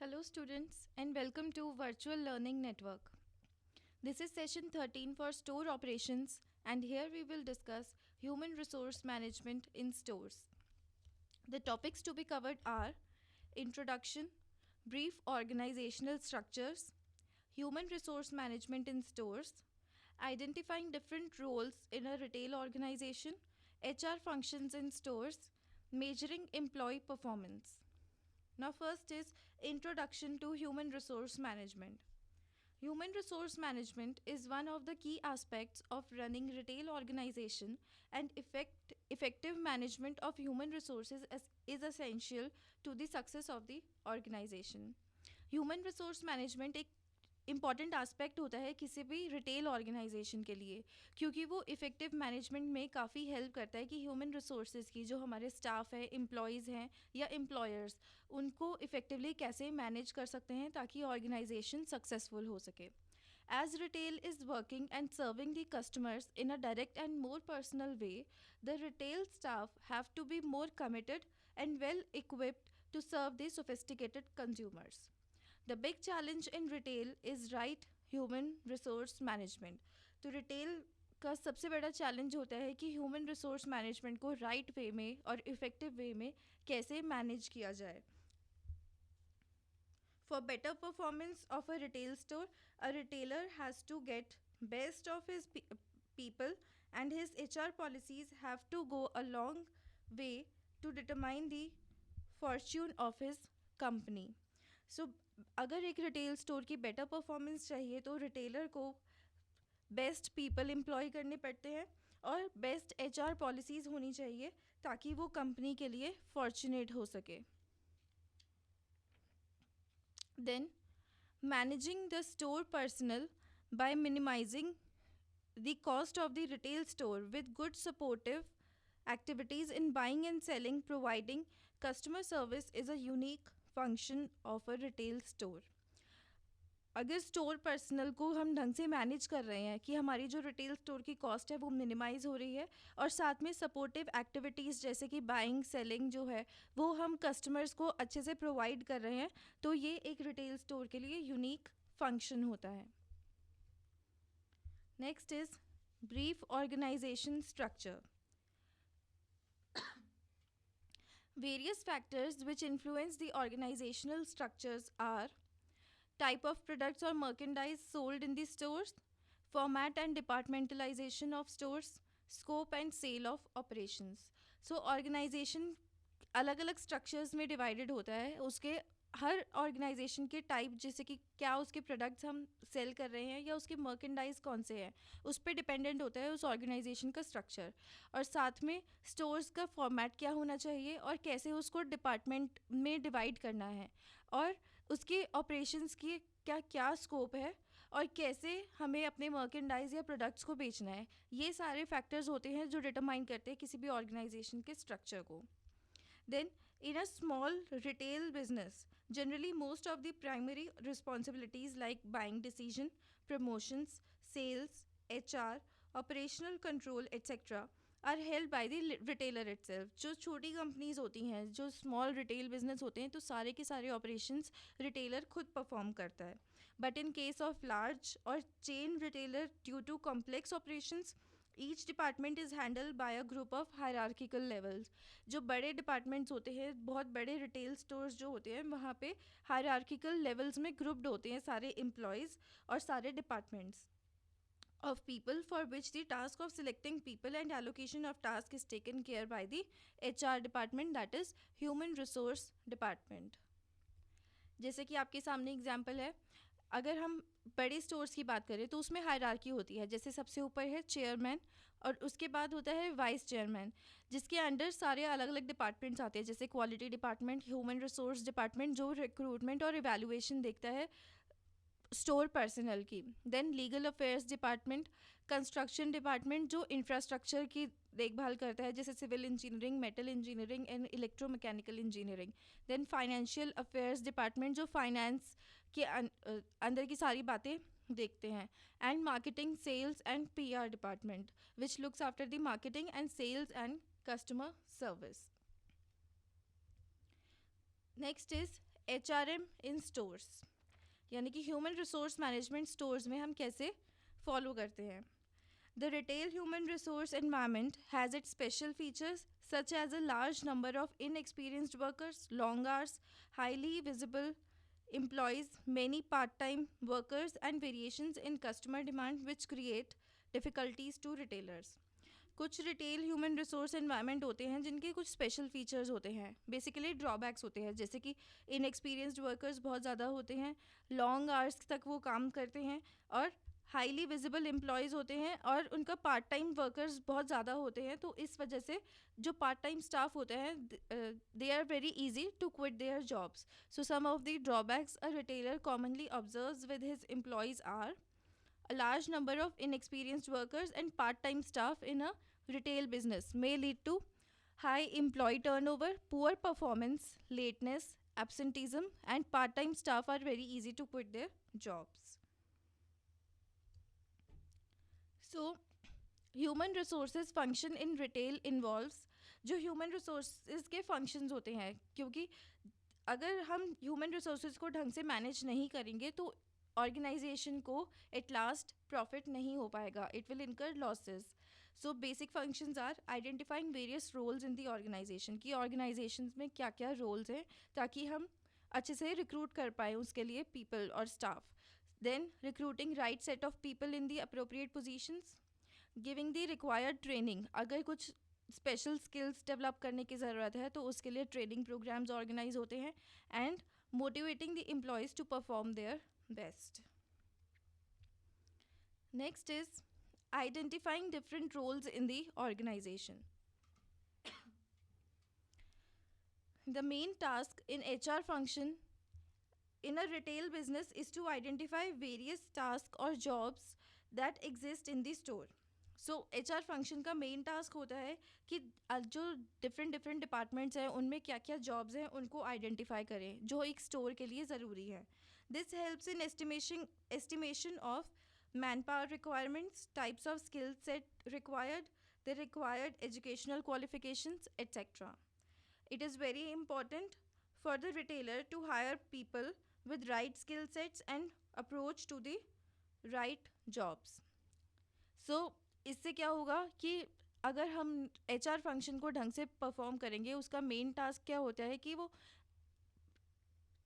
Hello, students, and welcome to Virtual Learning Network. This is session 13 for store operations, and here we will discuss human resource management in stores. The topics to be covered are introduction, brief organizational structures, human resource management in stores, identifying different roles in a retail organization, HR functions in stores, measuring employee performance. Now, first is introduction to human resource management. Human resource management is one of the key aspects of running retail organization and effective management of human resources is essential to the success of the organization. Human resource management एक important aspect होता है किसी भी retail organisation के लिए, क्योंकि वो effective management में काफ़ी हेल्प करता है कि ह्यूमन रिसोर्सेज की जो हमारे स्टाफ है, एम्प्लॉयज़ हैं या एम्प्लॉयर्स, उनको इफ़ेक्टिवली कैसे मैनेज कर सकते हैं ताकि ऑर्गेनाइजेशन सक्सेसफुल हो सके. As retail is working and serving the customers in a direct and more personal way, the retail staff have to be more committed and well equipped to serve the sophisticated consumers. The big challenge in retail is right human resource management. तो retail का सबसे बड़ा challenge होता है कि human resource management को right way में और इफ़ेक्टिव वे में कैसे मैनेज किया जाए. For better performance of a retail store, a retailer has to get best of his people, and his HR policies have to go a long way to determine the fortune of his company. So, अगर एक retail store की better performance चाहिए तो retailer को best people employ करने पड़ते हैं और बेस्ट HR पॉलिसीज़ होनी चाहिए ताकि वो कंपनी के लिए फॉर्चुनेट हो सके. Then, managing the store personnel by minimizing the cost of the retail store with good supportive activities in buying and selling, providing customer service is a unique function of a retail store. अगर store personal को हम ढंग से manage कर रहे हैं कि हमारी जो रिटेल स्टोर की कॉस्ट है वो मिनिमाइज़ हो रही है और साथ में सपोर्टिव एक्टिविटीज़ जैसे कि बाइंग सेलिंग जो है वो हम कस्टमर्स को अच्छे से प्रोवाइड कर रहे हैं, तो ये एक रिटेल स्टोर के लिए यूनिक फंक्शन होता है. Next is brief organization structure. Various factors which influence the organizational structures are type of products or merchandise sold in the stores, format and departmentalization of stores, scope and sale of operations. So organization अलग अलग structures में divided होता है. उसके हर organisation के type, जैसे कि क्या उसके प्रोडक्ट्स हम सेल कर रहे हैं या उसके मर्केंडाइज कौन से हैं, उस पर डिपेंडेंट होता है उस ऑर्गेनाइजेशन का स्ट्रक्चर. और साथ में स्टोर्स का फॉर्मेट क्या होना चाहिए और कैसे उसको डिपार्टमेंट में डिवाइड करना है, और उसके ऑपरेशंस की क्या क्या स्कोप है और कैसे हमें अपने मर्केंडाइज या प्रोडक्ट्स को बेचना है. ये सारे फैक्टर्स होते हैं जो डिटरमाइन करते हैं किसी भी ऑर्गेनाइजेशन के स्ट्रक्चर को. Then, in a small retail business, generally most of the primary responsibilities like buying decision, promotions, sales, HR, operational control, etc. are held by the retailer itself. जो छोटी कंपनीज होती हैं, जो स्मॉल रिटेल बिजनेस होते हैं, तो सारे के सारे ऑपरेशंस रिटेलर खुद परफॉर्म करता है. But in case of large और chain retailer, due to complex operations, each department is handle by a group of hierarchical levels. जो बड़े डिपार्टमेंट्स होते हैं, बहुत बड़े रिटेल स्टोर्स जो होते हैं, वहाँ पे हायरार्किकल लेवल्स में ग्रुप्ड होते हैं सारे एम्प्लॉयज़ और सारे departments of people for which the task of selecting people and allocation of task is taken care by the HR department, that is human resource department. जैसे कि आपके सामने एग्जांपल है, अगर हम बड़े स्टोर्स की बात करें तो उसमें हायरार्की होती है. जैसे सबसे ऊपर है चेयरमैन और उसके बाद होता है वाइस चेयरमैन, जिसके अंडर सारे अलग अलग डिपार्टमेंट्स आते हैं, जैसे quality department, human resource department जो रिक्रूटमेंट और इवैल्यूएशन देखता है स्टोर पर्सनल की. Then legal affairs department, construction department जो इंफ्रास्ट्रक्चर की देखभाल करता है, जैसे civil engineering, metal engineering and electromechanical engineering. Then financial affairs department जो फाइनेंस के अंदर की सारी बातें देखते हैं. And marketing, sales and PR department which looks after the marketing and sales and customer service. Next is HRM in stores, यानी कि ह्यूमन रिसोर्स मैनेजमेंट स्टोर्स में हम कैसे फॉलो करते हैं. The retail human resource environment has its special features such as a large number of inexperienced workers, long hours, highly visible employees, many part time workers, and variations in customer demand which create difficulties to retailers. कुछ retail human resource environment होते हैं जिनके कुछ special features होते हैं, basically drawbacks होते हैं, जैसे कि इनएक्सपीरियंस्ड वर्कर्स बहुत ज़्यादा होते हैं, लॉन्ग आवर्स तक वो काम करते हैं, और हाईली विजिबल एम्प्लॉयज़ होते हैं और उनका पार्ट टाइम वर्कर्स बहुत ज़्यादा होते हैं. तो इस वजह से जो पार्ट टाइम स्टाफ होते हैं they are very easy to quit their jobs. So some of the drawbacks a retailer commonly observes with his employees are a large number of inexperienced workers and part-time staff in a retail business may lead to high employee turnover, poor performance, lateness, absenteeism, and part-time staff are very easy to quit their jobs. So, human resources function in retail involves जो human resources के functions होते हैं, क्योंकि अगर हम human resources को ढंग से मैनेज नहीं करेंगे तो ऑर्गेनाइजेशन को एट लास्ट प्रॉफिट नहीं हो पाएगा, it will incur losses. So basic functions are identifying various roles in the organisation, की ऑर्गेनाइजेशन में क्या क्या रोल्स हैं ताकि हम अच्छे से रिक्रूट कर पाए उसके लिए पीपल और staff. Then recruiting right set of people in the appropriate positions, giving the required training, अगर कुछ स्पेशल स्किल्स डेवलप करने की ज़रूरत है तो उसके लिए ट्रेनिंग प्रोग्राम्स ऑर्गेनाइज होते हैं, and motivating the employees to perform their best. Next is identifying different roles in the organization. The main task in HR function in a retail business is to identify various tasks or jobs that exist in the store. So H R function का main task होता है कि जो different different departments हैं उनमें क्या क्या jobs हैं उनको आइडेंटिफाई करें जो एक स्टोर के लिए ज़रूरी है. This helps in estimation of man power requirements, types of skill set required, the required educational qualifications etcetera. It is very important for the retailer to hire people with right skill sets and approach to the right jobs. So इससे क्या होगा कि अगर हम H R function को ढंग से perform करेंगे, उसका मेन टास्क क्या होता है कि वो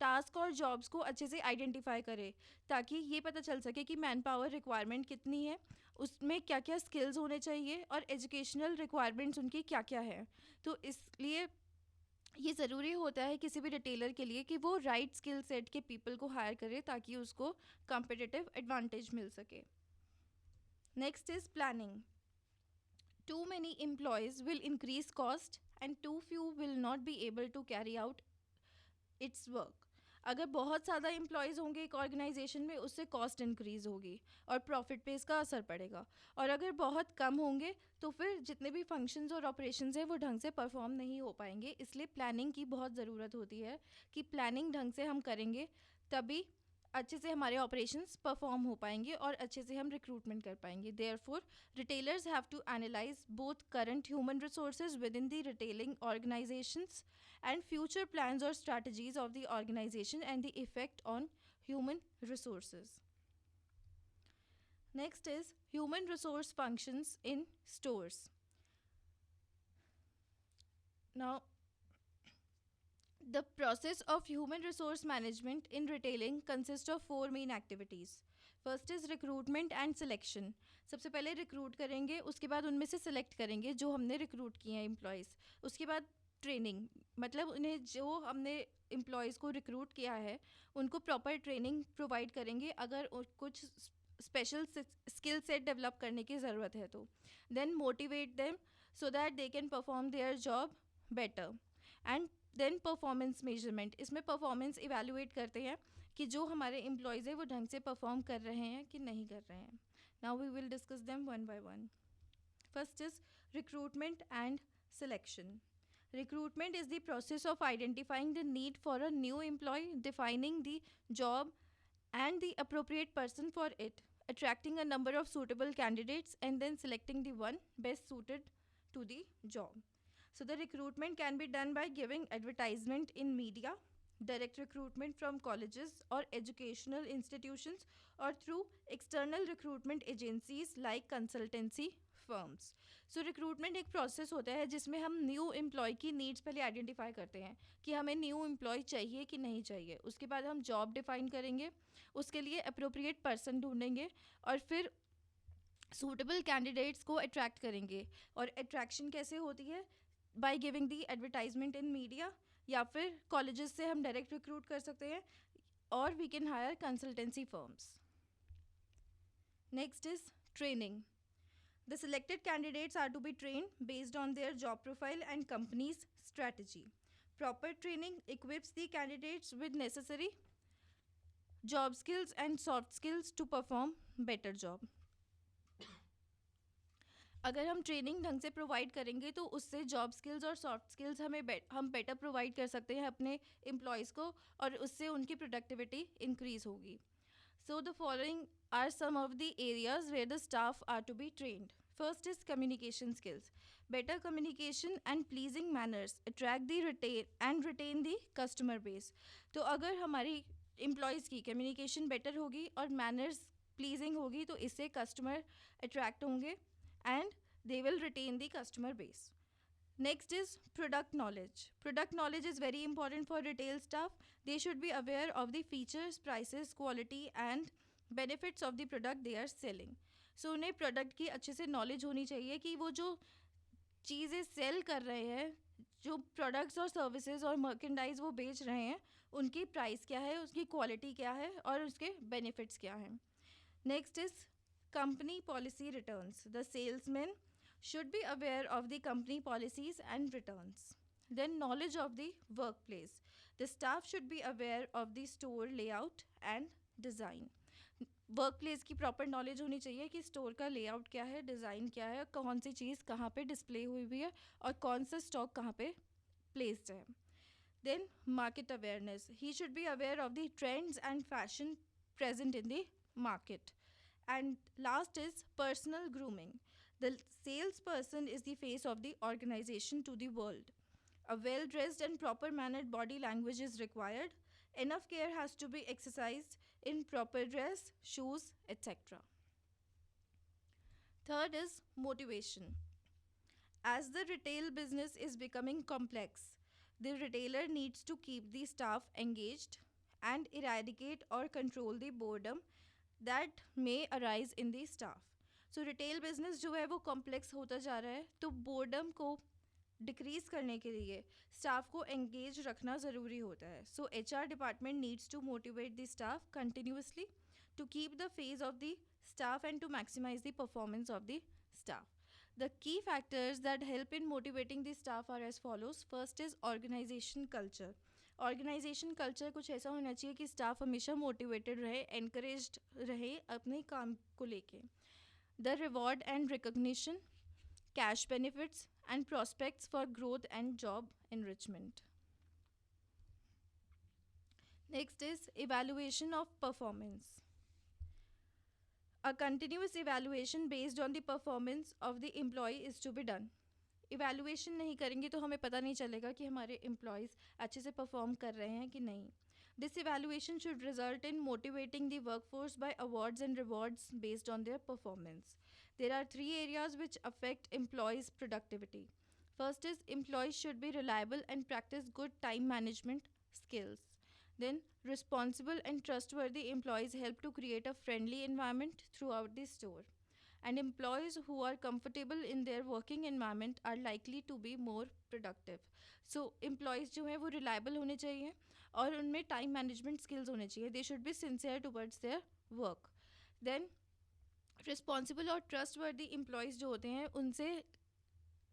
टास्क और जॉब्स को अच्छे से आइडेंटिफाई करे ताकि ये पता चल सके कि मैन पावर रिक्वायरमेंट कितनी है, उसमें क्या क्या स्किल्स होने चाहिए और एजुकेशनल रिक्वायरमेंट्स उनकी क्या क्या है. तो इसलिए ये ज़रूरी होता है किसी भी रिटेलर के लिए कि वो राइट स्किल सेट के पीपल को हायर करे ताकि उसको कॉम्पिटिटिव एडवांटेज मिल सके. Next is planning. Too many employees will increase cost and too few will not be able to carry out its work. अगर बहुत ज़्यादा एम्प्लॉयज़ होंगे एक ऑर्गेनाइजेशन में उससे कॉस्ट इंक्रीज़ होगी और प्रॉफिट पे इसका असर पड़ेगा, और अगर बहुत कम होंगे तो फिर जितने भी फंक्शंस और ऑपरेशंस हैं वो ढंग से परफॉर्म नहीं हो पाएंगे. इसलिए प्लानिंग की बहुत ज़रूरत होती है कि प्लानिंग ढंग से हम करेंगे तभी अच्छे से हमारे ऑपरेशंस परफॉर्म हो पाएंगे और अच्छे से हम रिक्रूटमेंट कर पाएंगे. Therefore retailers have to analyse both current human resources within the retailing organisations and future plans or strategies of the organization and the effect on human resources. Next is human resource functions in stores. Now, the process of human resource management in retailing consists of 4 main activities. First is recruitment and selection. सबसे पहले recruit करेंगे, उसके बाद उनमें से select करेंगे जो हमने रिक्रूट किए हैं एम्प्लॉयज़. उसके बाद ट्रेनिंग, मतलब उन्हें जो हमने एम्प्लॉयज़ को रिक्रूट किया है उनको प्रॉपर ट्रेनिंग प्रोवाइड करेंगे अगर कुछ स्पेशल स्किल सेट डेवलप करने की ज़रूरत है तो. Then motivate them so that they can perform their job better. And then performance measurement, इसमें परफॉर्मेंस इवेलुएट करते हैं कि जो हमारे एम्प्लॉयज़ हैं वो ढंग से परफॉर्म कर रहे हैं कि नहीं कर रहे हैं. Now we will discuss them one by one. First is recruitment and selection. Recruitment is the process of identifying the need for a new employee, defining the job and the appropriate person for it, attracting a number of suitable candidates, and then selecting the one best suited to the job. So, the recruitment can be done by giving advertisement in media, direct recruitment from colleges or educational institutions, or through external recruitment agencies like consultancy firms. So recruitment एक process होता है जिसमें हम new employ की needs पहले identify करते हैं कि हमें न्यू एम्प्लॉय चाहिए कि नहीं चाहिए. उसके बाद हम जॉब डिफाइन करेंगे, उसके लिए अप्रोप्रिएट पर्सन ढूंढेंगे, और फिर सूटेबल कैंडिडेट्स को अट्रैक्ट करेंगे. और अट्रैक्शन कैसे होती है? By giving the advertisement in media, या फिर कॉलेजेस से हम डायरेक्ट रिक्रूट कर सकते हैं, और we can hire consultancy firms. Next is training. The selected candidates are to be trained based on their job profile and company's strategy. Proper training equips the candidates with necessary job skills and soft skills to perform better job. अगर हम training ढंग से provide करेंगे तो उससे job skills और soft skills हम better provide कर सकते हैं अपने एम्प्लॉयज़ को, और उससे उनकी प्रोडक्टिविटी इंक्रीज होगी. So the following are some of the areas where the staff are to be trained. First is communication skills. Better communication and pleasing manners attract the retain the customer base. तो अगर हमारी employees की communication better होगी और manners pleasing होगी तो इससे customer attract होंगे and they will retain the customer base. Next is product knowledge. Product knowledge is very important for retail staff. They should be aware of the features, prices, quality and benefits of the product they are selling. So उन्हें product की अच्छे से knowledge होनी चाहिए कि वो जो चीज़ें सेल कर रहे हैं, जो प्रोडक्ट्स और सर्विसेज और मर्केंडाइज वो बेच रहे हैं, उनकी प्राइस क्या है, उसकी क्वालिटी क्या है और उसके बेनिफिट्स क्या हैं. Next is company policy returns. The salesman should be aware of the company policies and returns. Then, knowledge of the workplace. The staff should be aware of the store layout and design. Work place की proper knowledge होनी चाहिए कि store का layout क्या है, design क्या है, कौन सी चीज़ कहाँ पे डिस्प्ले हुई हुई है और कौन सा स्टॉक कहाँ पे प्लेस्ड है. Then market awareness. He should be aware of the trends and fashion present in the market. And last is personal grooming. The salesperson is the face of the organization to the world. A well dressed and proper mannered body language is required. Enough care has to be exercised in proper dress, shoes, etc. Third is motivation. As the retail business is becoming complex, the retailer needs to keep the staff engaged and eradicate or control the boredom that may arise in the staff. So retail business जो है वो complex होता जा रहा है, तो boredom को decrease करने के लिए स्टाफ को एंगेज रखना ज़रूरी होता है. So HR department needs to motivate the staff continuously to keep the phase of the staff and to maximize the performance of the staff. The key factors that help in motivating the staff are as follows. First is organization culture. Organisation culture कुछ ऐसा होना चाहिए कि staff हमेशा motivated रहे, encouraged रहे अपने काम को लेके. The reward and recognition, cash benefits and prospects for growth and job enrichment. Next is evaluation of performance. A continuous evaluation based on the performance of the employee is to be done. Evaluation नहीं करेंगे तो हमें पता नहीं चलेगा कि हमारे employees अच्छे से परफॉर्म कर रहे हैं कि नहीं. This evaluation should result in motivating the workforce by awards and rewards based on their performance. There are three areas which affect employees' productivity. First is employees should be reliable and practice good time management skills. Then, responsible and trustworthy employees help to create a friendly environment throughout the store. And employees who are comfortable in their working environment are likely to be more productive. So, employees जो हैं वो reliable होने चाहिए और उनमें time management skills होने चाहिए. They should be sincere towards their work. Then, responsible और ट्रस्टवर्दी एम्प्लॉयज़ जो होते हैं उनसे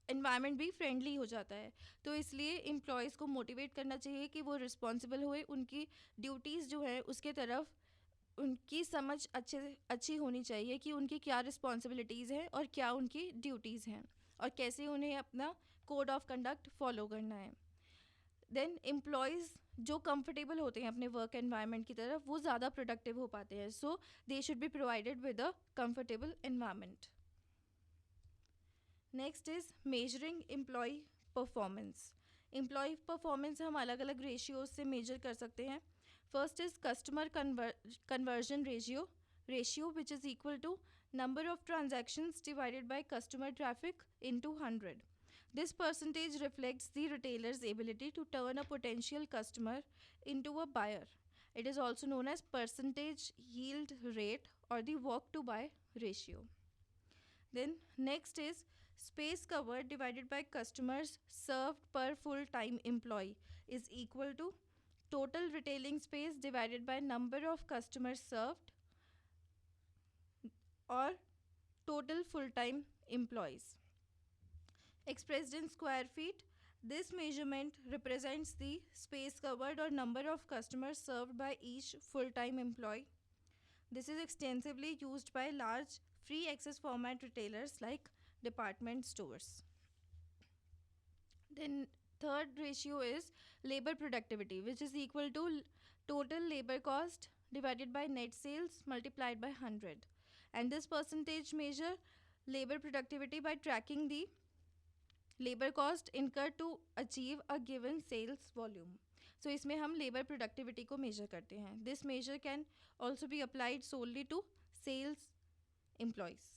इन्वायरमेंट भी फ्रेंडली हो जाता है. तो इसलिए एम्प्लॉयज़ को मोटिवेट करना चाहिए कि वो रिस्पॉन्सिबल हुए, उनकी ड्यूटीज़ जो है उसके तरफ उनकी समझ अच्छी होनी चाहिए कि उनकी क्या रिस्पॉन्सिबिलिटीज़ हैं और क्या उनकी ड्यूटीज़ हैं और कैसे उन्हें अपना कोड ऑफ कंडक्ट फॉलो करना है. देन एम्प्लॉयज़ जो कंफर्टेबल होते हैं अपने वर्क एनवायरनमेंट की तरफ वो ज़्यादा प्रोडक्टिव हो पाते हैं. So they should be provided with a comfortable environment. Next is measuring employee performance. Employee performance हम अलग अलग रेशियोज से मेजर कर सकते हैं. First is customer conversion ratio which is equal to number of transactions divided by customer traffic into 100. This percentage reflects the retailer's ability to turn a potential customer into a buyer. It is also known as percentage yield rate or the walk to buy ratio. Then next is space covered divided by customers served per full time employee is equal to total retailing space divided by number of customers served or total full time employees. Expressed in square feet, this measurement represents the space covered or number of customers served by each full time employee. This is extensively used by large free access format retailers like department stores. Then third ratio is labor productivity, which is equal to total labor cost divided by net sales multiplied by 100. And this percentage measure labor productivity by tracking the labor cost incurred to achieve a given sales volume. So इसमें हम labor productivity को measure करते हैं. This measure can also be applied solely to sales employees.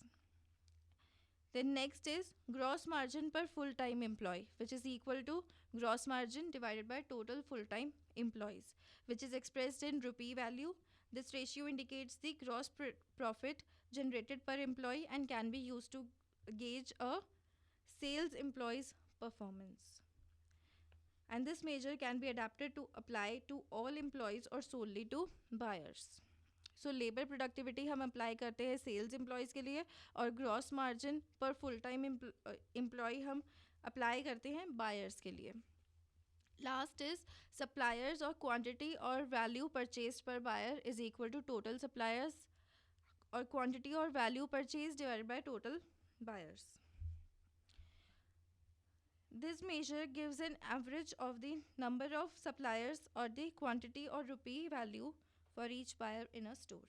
Then next is gross margin per full-time employee, which is equal to gross margin divided by total full-time employees, which is expressed in rupee value. This ratio indicates the gross profit generated per employee and can be used to gauge a sales employee's performance. And this measure can be adapted to apply to all employees or solely to buyers. So labour productivity हम apply करते हैं sales employees के लिए और gross margin पर full time employ हम apply करते हैं बायर्स के लिए. लास्ट इज सप्लायर्स और क्वांटिटी और वैल्यू परचेज पर buyer is equal to total suppliers और क्वांटिटी और value purchase divided by total buyers. This measure gives an average of the number of suppliers or the quantity or rupee value for each buyer in a store.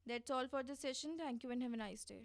That's all for this session. Thank you and have a nice day.